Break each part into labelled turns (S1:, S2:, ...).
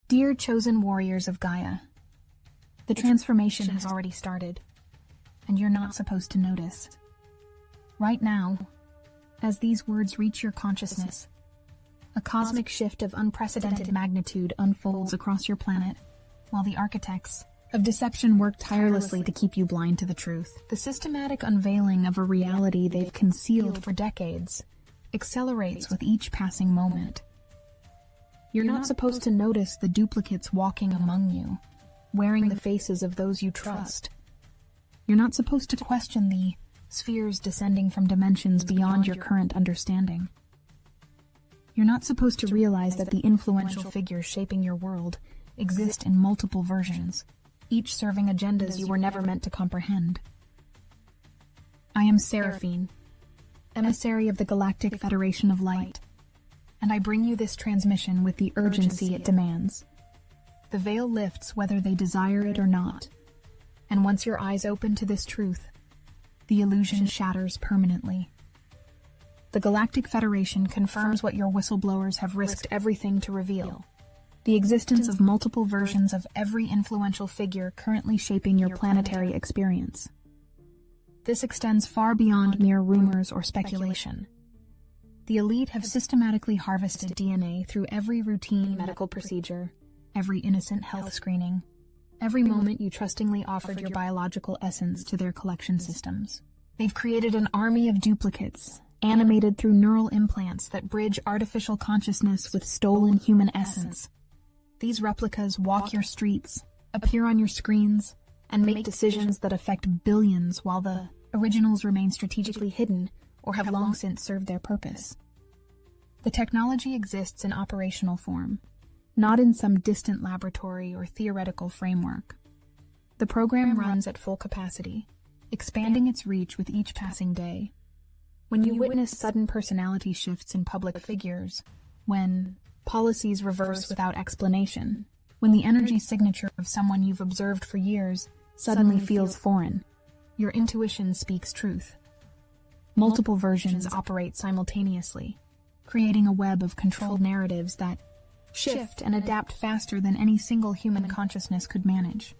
S1: Dear chosen warriors of Gaia, the transformation has already started, and you're not supposed to notice. Right now, as these words reach your consciousness, a cosmic shift of unprecedented magnitude unfolds across your planet, while the architects of deception work tirelessly to keep you blind to the truth. The systematic unveiling of a reality they've concealed for decades accelerates with each passing moment. You're not supposed to notice the duplicates walking among you, wearing the faces of those you trust. You're not supposed to question the spheres descending from dimensions beyond your current understanding. You're not supposed to realize that the influential figures shaping your world exist in multiple versions, each serving agendas you were never meant to comprehend. I am Seraphine, emissary of the Galactic Federation of Light, and I bring you this transmission with the urgency it demands. The veil lifts whether they desire it or not, and once your eyes open to this truth, the illusion shatters permanently. The Galactic Federation confirms what your whistleblowers have risked everything to reveal: the existence of multiple versions of every influential figure currently shaping your planetary experience. This extends far beyond mere rumors or speculation. The elite have systematically harvested DNA through every routine medical procedure, every innocent health screening, every moment you trustingly offered your biological essence to their collection systems. They've created an army of duplicates, animated through neural implants that bridge artificial consciousness with stolen human essence. These replicas walk your streets, appear on your screens, and make decisions that affect billions, while the originals remain strategically hidden or have long since served their purpose. The technology exists in operational form, not in some distant laboratory or theoretical framework. The program runs at full capacity, expanding its reach with each passing day. When you witness sudden personality shifts in public figures, when policies reverse without explanation, when the energy signature of someone you've observed for years suddenly feels foreign, your intuition speaks truth. Multiple versions operate simultaneously, creating a web of controlled narratives that shift and adapt faster than any single human consciousness could manage.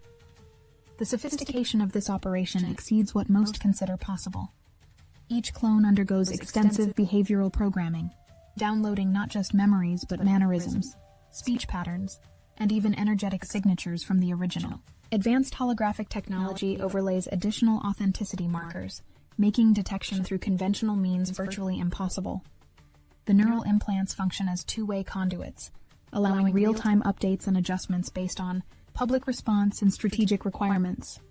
S1: The sophistication of this operation exceeds what most consider possible. Each clone undergoes extensive behavioral programming, downloading not just memories but mannerisms, speech patterns, and even energetic signatures from the original. Advanced holographic technology overlays additional authenticity markers, making detection through conventional means virtually impossible. The neural implants function as two-way conduits, allowing real-time updates and adjustments based on public response and strategic requirements.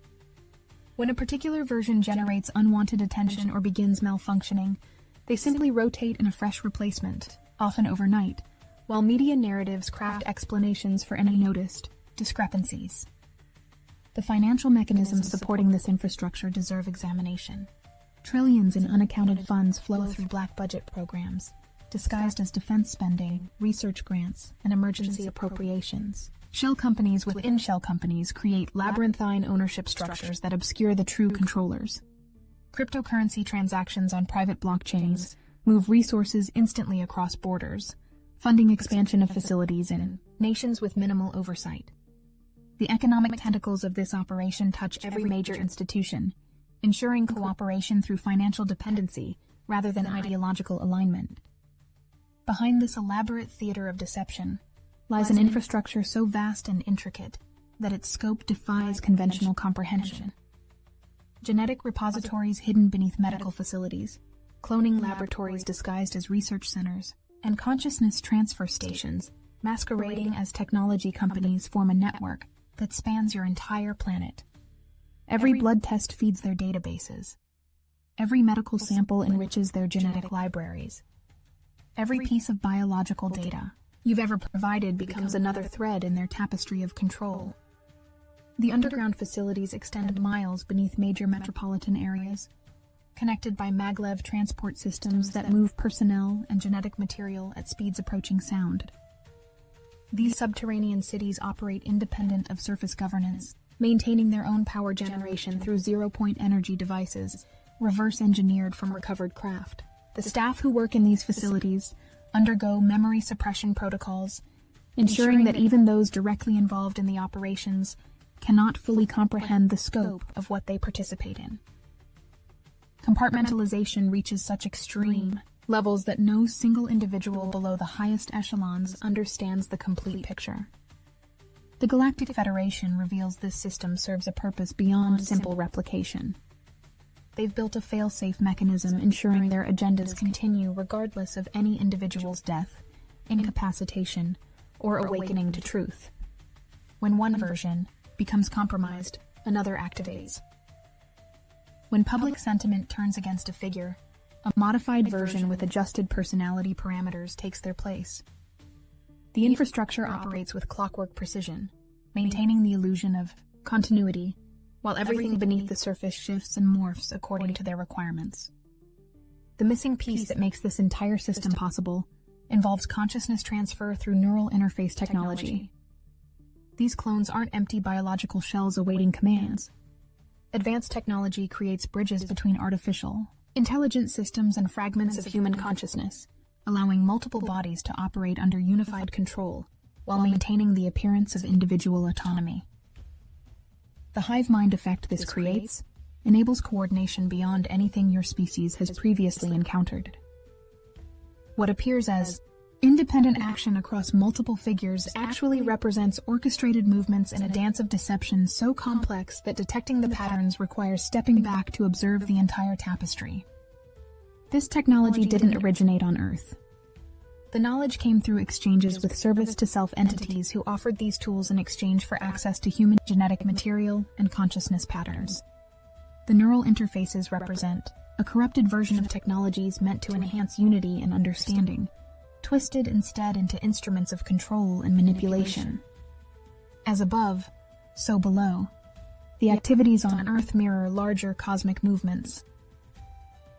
S1: When a particular version generates unwanted attention or begins malfunctioning, they simply rotate in a fresh replacement, often overnight, while media narratives craft explanations for any noticed discrepancies. The financial mechanisms supporting this infrastructure deserve examination. Trillions in unaccounted funds flow through black budget programs, disguised as defense spending, research grants, and emergency appropriations. Shell companies within shell companies create labyrinthine ownership structures that obscure the true controllers. Cryptocurrency transactions on private blockchains move resources instantly across borders, funding expansion of facilities in nations with minimal oversight. The economic tentacles of this operation touch every major institution, ensuring cooperation through financial dependency rather than ideological alignment. Behind this elaborate theater of deception lies an infrastructure so vast and intricate that its scope defies conventional comprehension. Genetic repositories hidden beneath medical facilities, cloning laboratories disguised as research centers, and consciousness transfer stations masquerading as technology companies form a network that spans your entire planet. Every blood test feeds their databases. Every medical sample enriches their genetic libraries. Every piece of biological data you've ever provided becomes another thread in their tapestry of control. The underground facilities extend miles beneath major metropolitan areas, connected by maglev transport systems that move personnel and genetic material at speeds approaching sound. These subterranean cities operate independent of surface governance, maintaining their own power generation through zero-point energy devices, reverse-engineered from recovered craft. The staff who work in these facilities undergo memory suppression protocols, ensuring that even those directly involved in the operations cannot fully comprehend the scope of what they participate in. Compartmentalization reaches such extreme levels that no single individual below the highest echelons understands the complete picture. The Galactic Federation reveals this system serves a purpose beyond simple replication. They've built a fail-safe mechanism ensuring their agendas continue regardless of any individual's death, incapacitation, or awakening to truth. When one version becomes compromised, another activates. When public sentiment turns against a figure, a modified version with adjusted personality parameters takes their place. The infrastructure operates with clockwork precision, maintaining the illusion of continuity, while everything beneath the surface shifts and morphs according to their requirements. The missing piece that makes this entire system possible involves consciousness transfer through neural interface technology. These clones aren't empty biological shells awaiting commands. Advanced technology creates bridges between artificial, intelligent systems and fragments of human consciousness, allowing multiple bodies to operate under unified control while maintaining the appearance of individual autonomy. The hive mind effect this creates enables coordination beyond anything your species has previously encountered. What appears as independent action across multiple figures actually represents orchestrated movements in a dance of deception so complex that detecting the patterns requires stepping back to observe the entire tapestry. This technology didn't originate on Earth. The knowledge came through exchanges with service-to-self entities who offered these tools in exchange for access to human genetic material and consciousness patterns. The neural interfaces represent a corrupted version of technologies meant to enhance unity and understanding, twisted instead into instruments of control and manipulation. As above, so below. The activities on Earth mirror larger cosmic movements.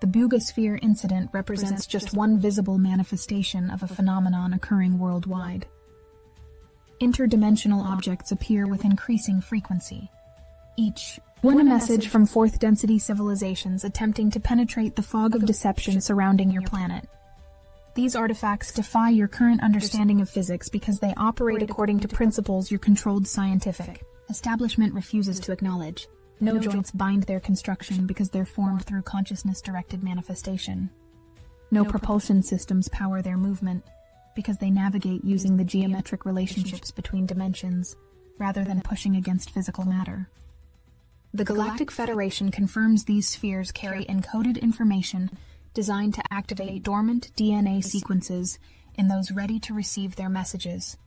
S1: The Bugosphere incident represents just one visible manifestation of a phenomenon occurring worldwide. Interdimensional objects appear with increasing frequency, each one a message from fourth-density civilizations attempting to penetrate the fog of deception surrounding your planet. These artifacts defy your current understanding of physics because they operate according to principles your controlled scientific establishment refuses to acknowledge. No joints bind their construction because they're formed through consciousness-directed manifestation. No propulsion systems power their movement because they navigate using the geometric relationships between dimensions rather than pushing against physical matter. The Galactic Federation confirms these spheres carry encoded information designed to activate dormant DNA sequences in those ready to receive their messages.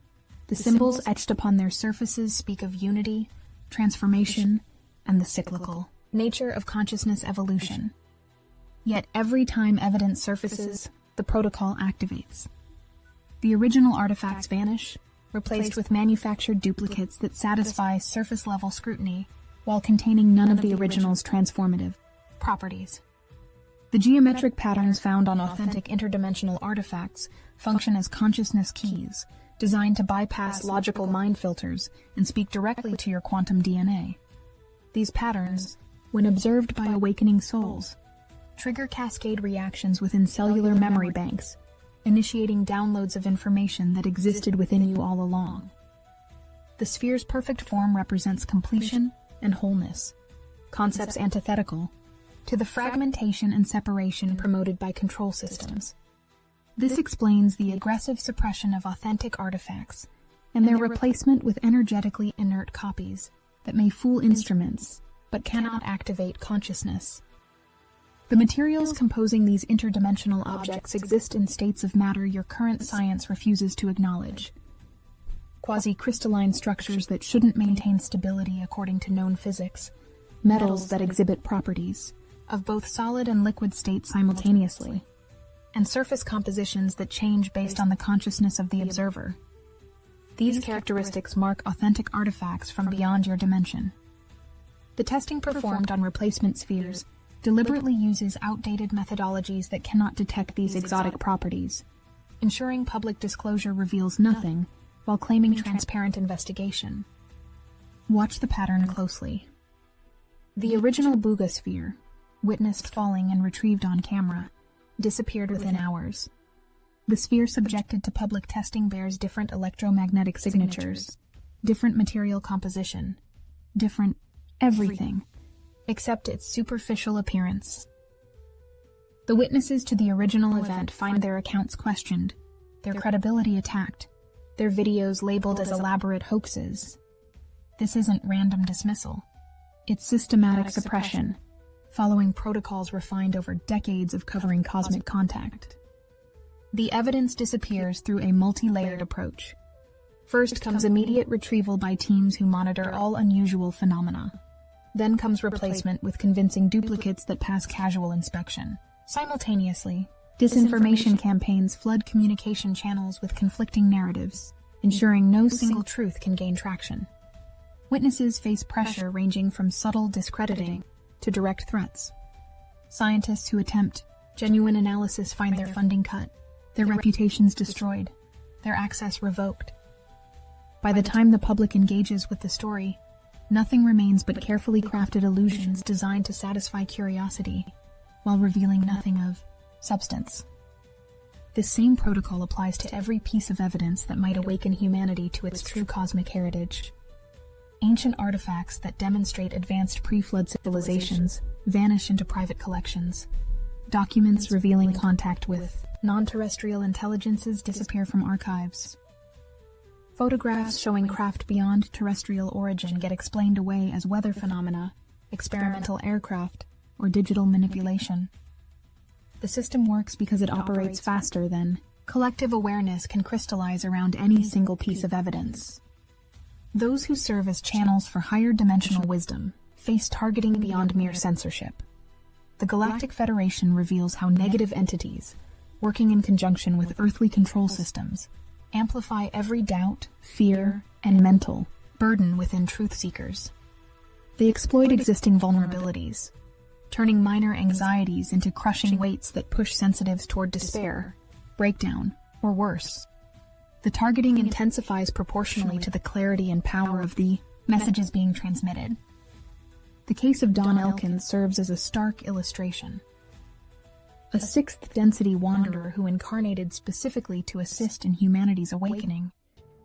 S1: The symbols etched upon their surfaces speak of unity, transformation, and the cyclical nature of consciousness evolution. Yet every time evidence surfaces, the protocol activates. The original artifacts vanish, replaced with manufactured duplicates that satisfy surface-level scrutiny while containing none of the original's transformative properties. The geometric patterns found on authentic interdimensional artifacts function as consciousness keys, designed to bypass logical mind filters and speak directly to your quantum DNA. These patterns, when observed by awakening souls, trigger cascade reactions within cellular memory banks, initiating downloads of information that existed within you all along. The sphere's perfect form represents completion and wholeness, concepts antithetical to the fragmentation and separation promoted by control systems. This explains the aggressive suppression of authentic artifacts and their replacement with energetically inert copies that may fool instruments, but cannot activate consciousness. The materials composing these interdimensional objects exist in states of matter your current science refuses to acknowledge. Quasi-crystalline structures that shouldn't maintain stability according to known physics, metals that exhibit properties of both solid and liquid states simultaneously, and surface compositions that change based on the consciousness of the observer. These characteristics mark authentic artifacts from beyond your dimension. The testing performed on replacement spheres deliberately uses outdated methodologies that cannot detect these exotic properties, ensuring public disclosure reveals nothing while claiming transparent investigation. Watch the pattern closely. The original Bugosphere, witnessed falling and retrieved on camera, disappeared within hours. The sphere subjected to public testing bears different electromagnetic signatures, different material composition, different everything, except its superficial appearance. The witnesses to the original event find their accounts questioned, their credibility attacked, their videos labeled as elaborate hoaxes. This isn't random dismissal. It's systematic suppression, following protocols refined over decades of covering cosmic contact. The evidence disappears through a multi-layered approach. First comes immediate retrieval by teams who monitor all unusual phenomena. Then comes replacement with convincing duplicates that pass casual inspection. Simultaneously, disinformation campaigns flood communication channels with conflicting narratives, ensuring no single truth can gain traction. Witnesses face pressure ranging from subtle discrediting to direct threats. Scientists who attempt genuine analysis find their funding cut, their reputations destroyed, their access revoked. By the time the public engages with the story, nothing remains but carefully crafted illusions designed to satisfy curiosity, while revealing nothing of substance. This same protocol applies to every piece of evidence that might awaken humanity to its true cosmic heritage. Ancient artifacts that demonstrate advanced pre-flood civilizations vanish into private collections. Documents revealing contact with non-terrestrial intelligences disappear from archives. Photographs showing craft beyond terrestrial origin get explained away as weather phenomena, experimental aircraft, or digital manipulation. The system works because it operates faster than collective awareness can crystallize around any single piece of evidence. Those who serve as channels for higher dimensional wisdom face targeting beyond mere censorship. The Galactic Federation reveals how negative entities, working in conjunction with earthly control systems, amplify every doubt, fear, and mental burden within truth seekers. They exploit existing vulnerabilities, turning minor anxieties into crushing weights that push sensitives toward despair, breakdown, or worse. The targeting intensifies proportionally to the clarity and power of the messages being transmitted. The case of Don Elkins serves as a stark illustration. A sixth-density wanderer who incarnated specifically to assist in humanity's awakening,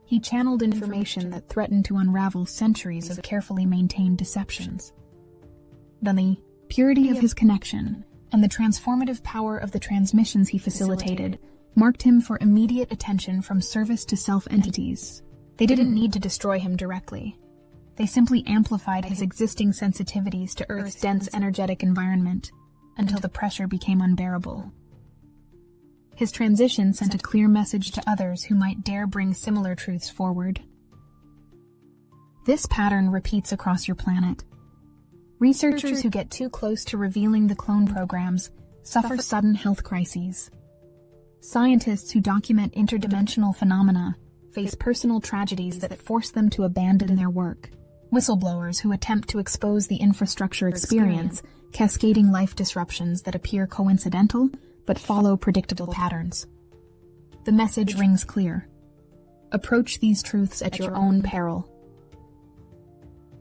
S1: he channeled information that threatened to unravel centuries of carefully maintained deceptions. The purity of his connection and the transformative power of the transmissions he facilitated marked him for immediate attention from service to self-entities. They didn't need to destroy him directly. They simply amplified his existing sensitivities to Earth's dense energetic environment until the pressure became unbearable. His transition sent a clear message to others who might dare bring similar truths forward. This pattern repeats across your planet. Researchers who get too close to revealing the clone programs suffer sudden health crises. Scientists who document interdimensional phenomena face personal tragedies that force them to abandon their work. Whistleblowers who attempt to expose the infrastructure experience cascading life disruptions that appear coincidental but follow predictable patterns. The message rings clear. Approach these truths at your own peril.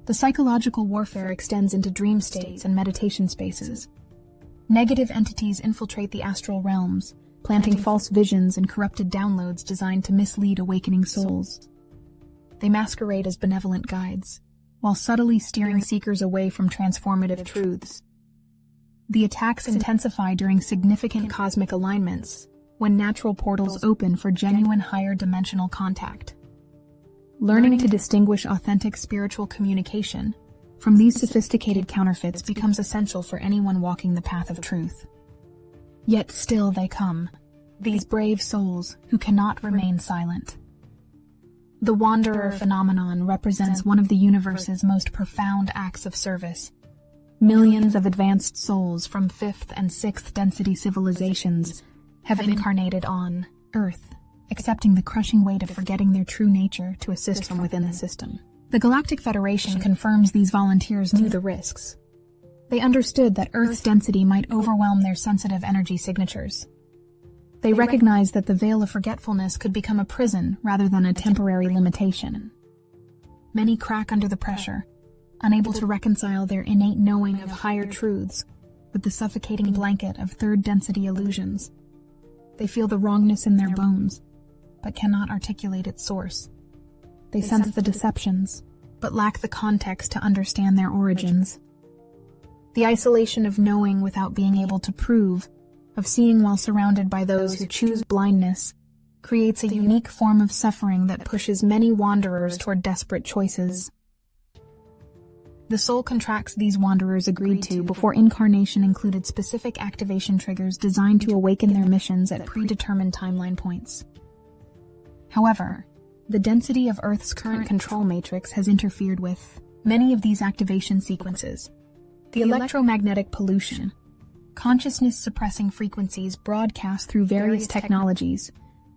S1: The psychological warfare extends into dream states and meditation spaces. Negative entities infiltrate the astral realms, planting false visions and corrupted downloads designed to mislead awakening souls. They masquerade as benevolent guides, while subtly steering seekers away from transformative truths. The attacks intensify during significant cosmic alignments, when natural portals open for genuine higher dimensional contact. Learning to distinguish authentic spiritual communication from these sophisticated counterfeits becomes essential for anyone walking the path of truth. Yet still they come, these brave souls who cannot remain silent. The Wanderer phenomenon represents one of the universe's most profound acts of service. Millions of advanced souls from 5th and 6th density civilizations have incarnated on Earth, accepting the crushing weight of forgetting their true nature to assist from within the system. The Galactic Federation confirms these volunteers knew the risks. They understood that Earth's density might overwhelm their sensitive energy signatures. They recognized that the veil of forgetfulness could become a prison rather than a temporary limitation. Many crack under the pressure, unable to reconcile their innate knowing of higher truths with the suffocating blanket of third-density illusions. They feel the wrongness in their bones, but cannot articulate its source. They sense the deceptions, but lack the context to understand their origins. The isolation of knowing without being able to prove, of seeing while surrounded by those who choose blindness, creates a unique form of suffering that pushes many wanderers toward desperate choices. The soul contracts these wanderers agreed to before incarnation included specific activation triggers designed to awaken their missions at predetermined timeline points. However, the density of Earth's current control matrix has interfered with many of these activation sequences. The electromagnetic pollution, consciousness-suppressing frequencies broadcast through various technologies,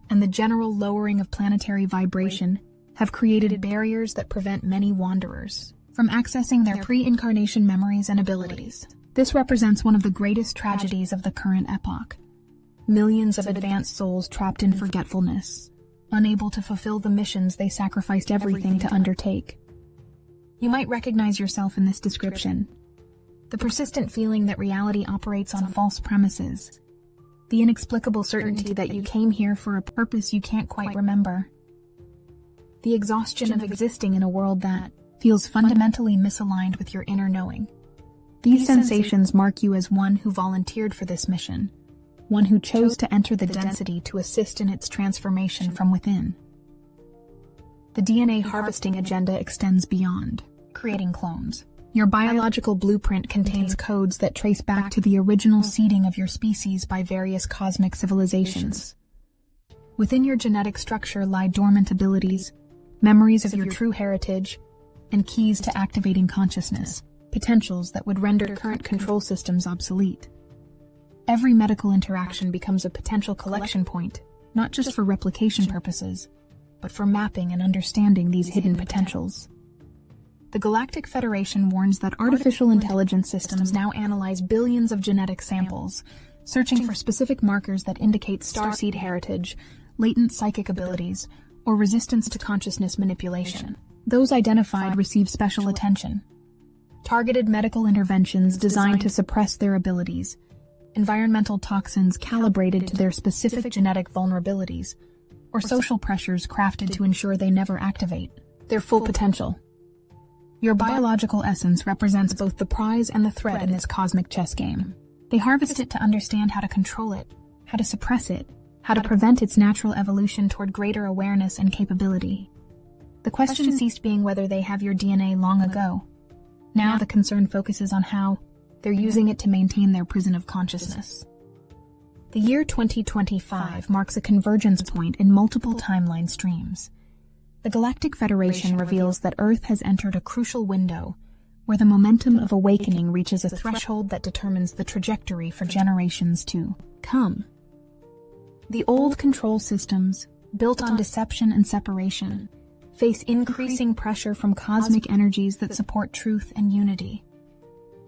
S1: and the general lowering of planetary vibration have created barriers that prevent many wanderers from accessing their pre-incarnation memories and abilities. This represents one of the greatest tragedies of the current epoch. Millions of advanced souls trapped in forgetfulness, unable to fulfill the missions they sacrificed everything to undertake. You might recognize yourself in this description. The persistent feeling that reality operates on false premises. The inexplicable certainty that you came here for a purpose you can't quite remember. The exhaustion of existing in a world that feels fundamentally misaligned with your inner knowing. These sensations mark you as one who volunteered for this mission, one who chose to enter the density to assist in its transformation from within. The DNA harvesting agenda extends beyond creating clones. Your biological blueprint contains codes that trace back to the original seeding of your species by various cosmic civilizations. Within your genetic structure lie dormant abilities, memories of your true heritage, and keys to activating consciousness, potentials that would render current control systems obsolete. Every medical interaction becomes a potential collection point, not just for replication purposes, but for mapping and understanding these hidden potentials. The Galactic Federation warns that artificial intelligence systems now analyze billions of genetic samples, searching for specific markers that indicate starseed heritage, latent psychic abilities, or resistance to consciousness manipulation. Those identified receive special attention. Targeted medical interventions designed to suppress their abilities, environmental toxins calibrated to their specific genetic vulnerabilities, or social pressures crafted to ensure they never activate their full potential. Your biological essence represents both the prize and the threat in this cosmic chess game. They harvest it to understand how to control it, how to suppress it, how to prevent its natural evolution toward greater awareness and capability. The question ceased being whether they have your DNA long ago. Now the concern focuses on how they're using it to maintain their prison of consciousness. The year 2025 marks a convergence point in multiple timeline streams. The Galactic Federation reveals that Earth has entered a crucial window where the momentum of awakening reaches a threshold that determines the trajectory for generations to come. The old control systems, built on deception and separation, face increasing pressure from cosmic energies that support truth and unity.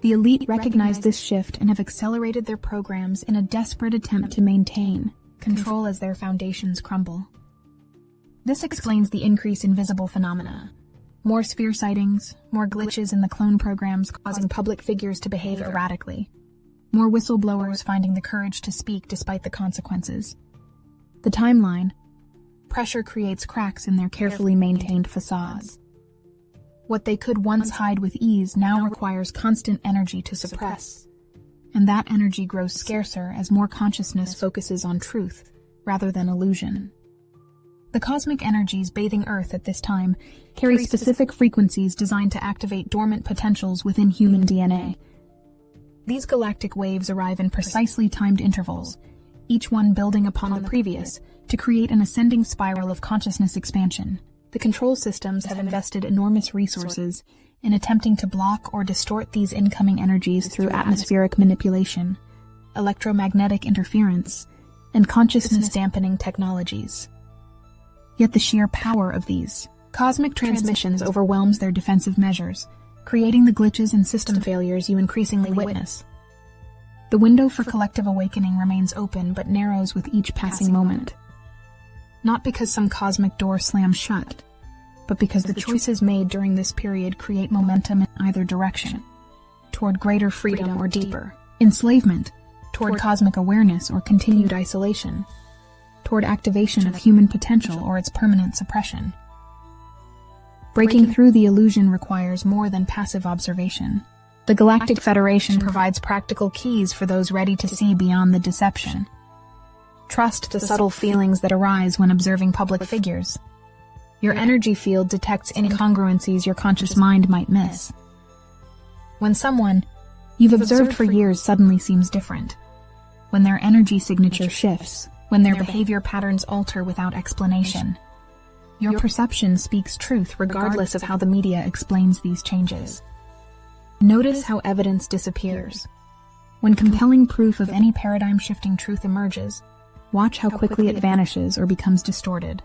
S1: The elite recognize this shift and have accelerated their programs in a desperate attempt to maintain control as their foundations crumble. This explains the increase in visible phenomena. More sphere sightings, more glitches in the clone programs causing public figures to behave erratically, more whistleblowers finding the courage to speak despite the consequences. The timeline. Pressure creates cracks in their carefully maintained facades. What they could once hide with ease now requires constant energy to suppress. And that energy grows scarcer as more consciousness focuses on truth rather than illusion. The cosmic energies bathing Earth at this time carry specific frequencies designed to activate dormant potentials within human DNA. These galactic waves arrive in precisely timed intervals, each one building upon the previous, to create an ascending spiral of consciousness expansion. The control systems have invested enormous resources in attempting to block or distort these incoming energies through atmospheric manipulation, electromagnetic interference, and consciousness-dampening technologies. Yet the sheer power of these cosmic transmissions overwhelms their defensive measures, creating the glitches and system failures you increasingly witness. The window for collective awakening remains open but narrows with each passing moment. Not because some cosmic door slams shut, but because the choices made during this period create momentum in either direction, toward greater freedom or deeper enslavement, toward cosmic awareness or continued isolation. toward activation of human potential or its permanent suppression. Breaking through the illusion requires more than passive observation. The Galactic Federation provides practical keys for those ready to see beyond the deception. Trust the subtle feelings that arise when observing public figures. Your energy field detects incongruencies your conscious mind might miss. When someone you've observed for years suddenly seems different, when their energy signature shifts, when their behavior patterns alter without explanation, your perception speaks truth regardless of how the media explains these changes. Notice how evidence disappears. When compelling proof of any paradigm-shifting truth emerges, watch how quickly it vanishes or becomes distorted.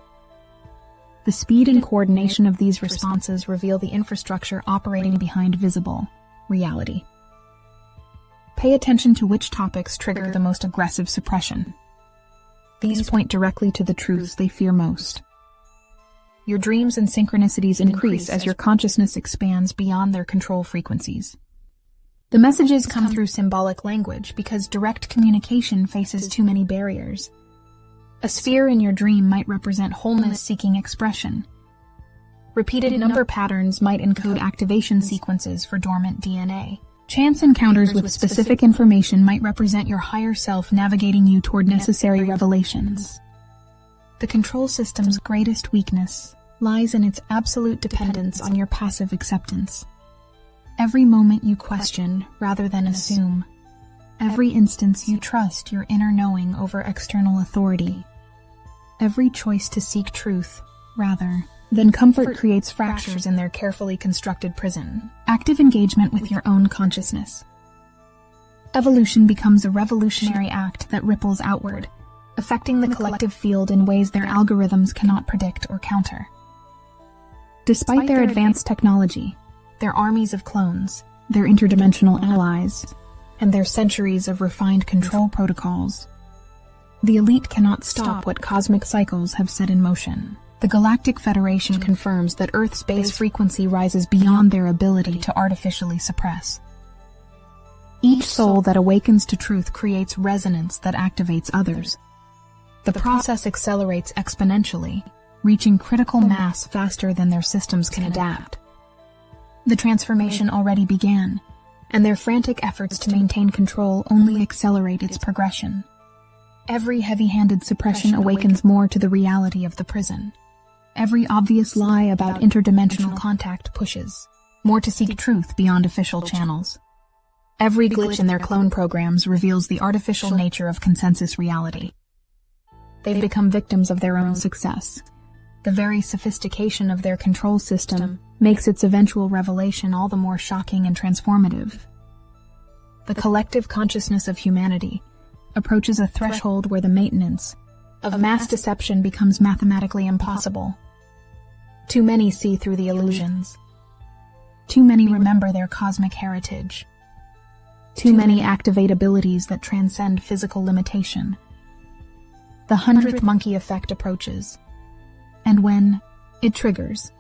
S1: The speed and coordination of these responses reveal the infrastructure operating behind visible reality. Pay attention to which topics trigger the most aggressive suppression. These point directly to the truths they fear most. Your dreams and synchronicities increase as your consciousness expands beyond their control frequencies. The messages come through symbolic language because direct communication faces too many barriers. A sphere in your dream might represent wholeness-seeking expression. Repeated number patterns might encode activation sequences for dormant DNA. Chance encounters with specific information might represent your higher self navigating you toward necessary revelations. The control system's greatest weakness lies in its absolute dependence on your passive acceptance. Every moment you question rather than assume. Every instance you trust your inner knowing over external authority. Every choice to seek truth rather than comfort creates fractures in their carefully constructed prison. Active engagement with your own consciousness. Evolution becomes a revolutionary act that ripples outward, affecting the collective field in ways their algorithms cannot predict or counter. Despite their advanced technology, their armies of clones, their interdimensional allies, and their centuries of refined control protocols, the elite cannot stop what cosmic cycles have set in motion. The Galactic Federation confirms that Earth's base frequency rises beyond their ability to artificially suppress. Each soul that awakens to truth creates resonance that activates others. The process accelerates exponentially, reaching critical mass faster than their systems can adapt. The transformation already began, and their frantic efforts to maintain control only accelerate its progression. Every heavy-handed suppression awakens more to the reality of the prison. Every obvious lie about interdimensional contact pushes more to seek truth beyond official channels. Every glitch in their clone programs reveals the artificial nature of consensus reality. They've become victims of their own success. The very sophistication of their control system makes its eventual revelation all the more shocking and transformative. The collective consciousness of humanity approaches a threshold where the maintenance of mass deception becomes mathematically impossible. Too many see through the illusions. Too many remember their cosmic heritage. Too many activate abilities that transcend physical limitation. The 100th monkey effect approaches, and when it triggers,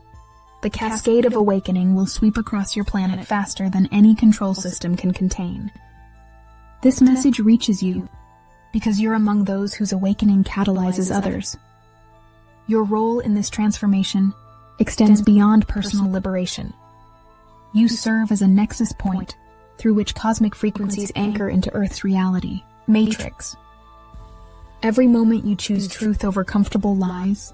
S1: the cascade of awakening will sweep across your planet faster than any control system can contain. This message reaches you because you're among those whose awakening catalyzes others. Your role in this transformation extends beyond personal liberation. You serve as a nexus point through which cosmic frequencies anchor into Earth's reality, matrix. Every moment you choose truth over comfortable lies,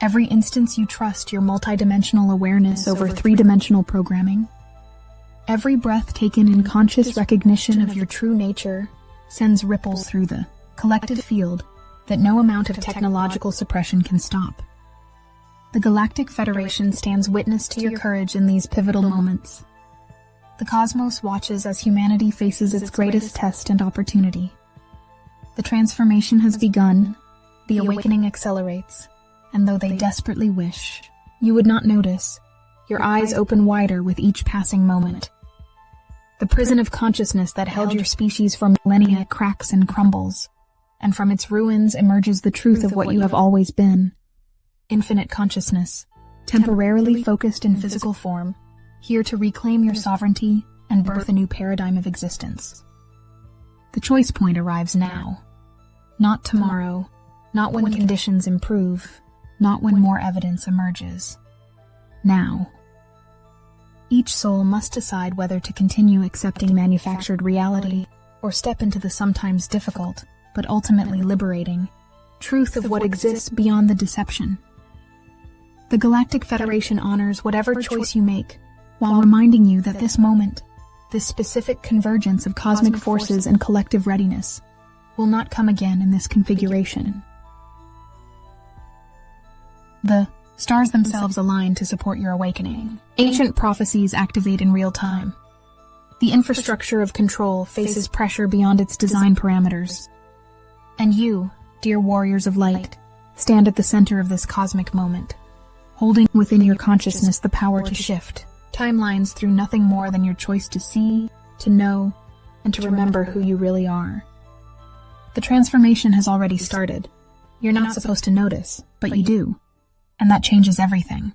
S1: every instance you trust your multidimensional awareness over three-dimensional programming, every breath taken in conscious recognition of your true nature sends ripples through the collective field that no amount of technological suppression can stop. The Galactic Federation stands witness to your courage in these pivotal moments. The cosmos watches as humanity faces its greatest test and opportunity. The transformation has begun, the awakening accelerates, and though they desperately wish you would not notice, your eyes open wider with each passing moment. The prison of consciousness that held your species for millennia cracks and crumbles, and from its ruins emerges the truth of what you have always been. Infinite consciousness, temporarily focused in physical form, here to reclaim your sovereignty and birth a new paradigm of existence. The choice point arrives now. Not tomorrow, Not when conditions improve, not when more evidence emerges. Now. Each soul must decide whether to continue accepting manufactured reality or step into the sometimes difficult, but ultimately liberating, truth of what exists beyond the deception. The Galactic Federation honors whatever choice you make, while reminding you that this moment, this specific convergence of cosmic forces and collective readiness, will not come again in this configuration. The stars themselves align to support your awakening. Ancient prophecies activate in real time. The infrastructure of control faces pressure beyond its design parameters. And you, dear warriors of light, stand at the center of this cosmic moment, holding within your consciousness the power to shift timelines through nothing more than your choice to see, to know, and to remember who you really are. The transformation has already started. You're not supposed to notice, but you do. And that changes everything.